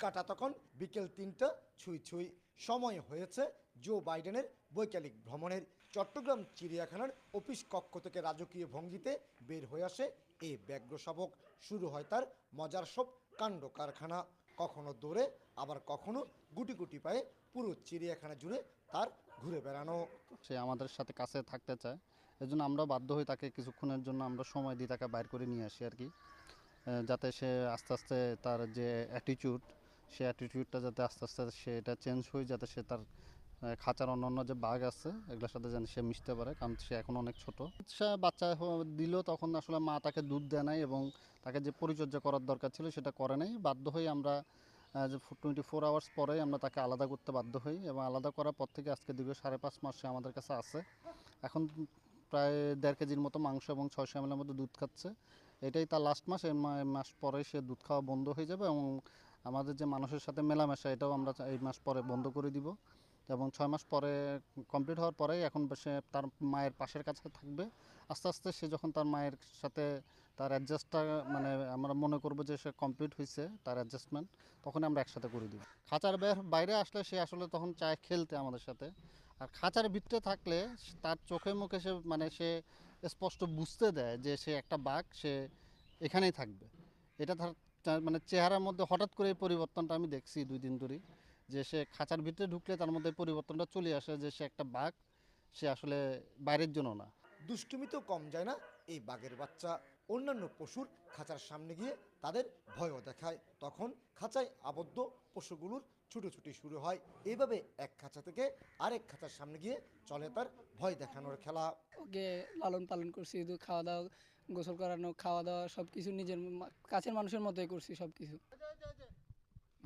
কাটা তখন বিকেল ৩টা ছুঁই ছুঁই। সময় হয়েছে জো বাইডেনের বৈকালিক ভ্রমণের। চট্টগ্রাম চিড়িয়াখানার অফিস কক্ষ থেকে রাজকীয় ভঙ্গিতে বের হয়ে আসে এই ব্যগ্র শাবক। শুরু হয় তার মজার সব কাণ্ড কারখানা, কখনো দৌড়ে আবার কখনো গুটি গুটি পায়ে পুরো চিড়িয়াখানা জুড়ে তার ঘুরে বেড়ানো। সে আমাদের সাথে কাছে থাকতে চায়, এজন্য আমরা বাধ্য হই তাকে কিছুক্ষণের জন্য আমরা সময় দিই, তাকে বাইর করে নিয়ে আসি আর কি, যাতে সে আস্তে আস্তে তার যে অ্যাটিটিউড, সে অ্যাটিটিউডটা যাতে আস্তে আস্তে সে এটা চেঞ্জ হয়ে, যাতে সে তার খাঁচার অন্যান্য যে বাঘ আছে এগুলোর সাথে যেন সে মিশতে পারে, কারণ সে এখন অনেক ছোট। সে বাচ্চা দিল তখন আসলে মা তাকে দুধ দেয় নাই এবং তাকে যে পরিচর্যা করার দরকার ছিল সেটা করে নাই। বাধ্য হয়ে আমরা 24 আওয়ার্স পরে আমরা তাকে আলাদা করতে বাধ্য হই এবং আলাদা করার পর থেকে আজকে দীর্ঘ 5.5 মাস সে আমাদের কাছে আছে। এখন প্রায় 1.5 কেজির মতো মাংস এবং 600 ml মতো দুধ খাচ্ছে। এটাই তার লাস্ট মাস। এই মাস পরে সে দুধ খাওয়া বন্ধ হয়ে যাবে এবং আমাদের যে মানুষের সাথে মেলামেশা এটাও আমরা এই মাস পরে বন্ধ করে দিব এবং 6 মাস পরে কমপ্লিট হওয়ার পরেই এখন সে তার মায়ের পাশের কাছে থাকবে। আস্তে আস্তে সে যখন তার মায়ের সাথে তার অ্যাডজাস্টটা মানে আমরা মনে করব যে সে কমপ্লিট হয়েছে তার অ্যাডজাস্টমেন্ট, তখন আমরা একসাথে করে দিব। খাঁচার বাইরে আসলে সে আসলে তখন চায় খেলতে আমাদের সাথে, আর খাঁচার ভিতরে থাকলে তার চোখে মুখে সে মানে সে স্পষ্ট বুঝতে দেয় যে সে একটা বাঘ, সে এখানেই থাকবে। এটা তার মানে চেহারার মধ্যে হঠাৎ করে এই পরিবর্তনটা আমি দেখছি 2 দিন ধরেই, যে সে খাঁচার ভিতরে ঢুকলে তার মধ্যে পরিবর্তনটা চলে আসে যে সে একটা বাঘ, সে আসলে বাইরের জন্য না। দুষ্টুমিতেও কম যায় না এই বাঘের বাচ্চা। অন্যান্য পশুর খাঁচার সামনে গিয়ে তাদের ভয়ও দেখায়। তখন খাঁচায় আবদ্ধ পশুগুলোর ছুটোছুটি শুরু হয়। এইভাবে এক খাঁচা থেকে আরেক খাঁচার সামনে গিয়ে চলে তার ভয় দেখানোর খেলা। ওকে লালন পালন করছি, শুধু খাওয়া দাওয়া, গোসল করানো, খাওয়া দাওয়া সব কিছু নিজের কাছের মানুষের মতোই করছি সব কিছু।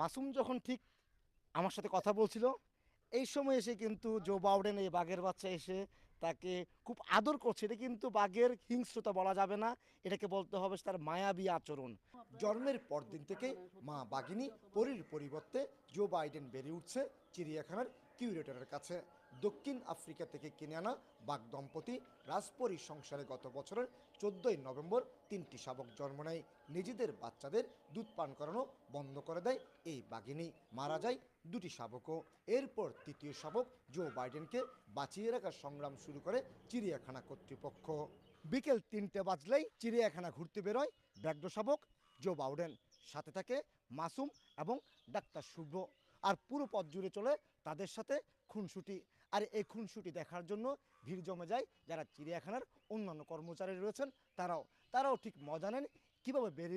মাসুম যখন ঠিক আমার সাথে কথা বলছিল, এই সময় এসে কিন্তু জো বাউডেন এই বাঘের বাচ্চা এসে তাকে খুব আদর করছে। এটা কিন্তু বাঘের হিংস্রতা বলা যাবে না, এটাকে বলতে হবে তার মায়াবী আচরণ। জন্মের পরদিন থেকে মা বাঘিনী পরীর পরিবর্তে জো বাইডেন বেড়ে উঠছে চিড়িয়াখানার কিউরেটরের কাছে। দক্ষিণ আফ্রিকা থেকে কিনে আনা বাঘ দম্পতি রাজপরী সংসারে গত বছরের 14ই নভেম্বর 3টি শাবক জন্ম নেয়। নিজেদের বাচ্চাদের দুধ পান করানো বন্ধ করে দেয় এই বাঘিনী। মারা যায় 2টি শাবকও। এরপর তৃতীয় শাবক জো বাইডেনকে বাঁচিয়ে রাখার সংগ্রাম শুরু করে চিড়িয়াখানা কর্তৃপক্ষ। বিকেল 3টে বাজলেই চিড়িয়াখানা ঘুরতে বেরোয় ব্যাঘ্র শাবক জো বাউডেন। সাথে থাকে মাসুম এবং ডাক্তার শুভ্র। আর পুরো পথ জুড়ে চলে তাদের সাথে খুনসুটি। আর এই খুনসুটি দেখার জন্য ভিড় জমে যায় যারা চিড়িয়াখানার অন্যান্য কর্মচারী রয়েছেন, তারাও ঠিক মজা নেন কীভাবে বেরিয়ে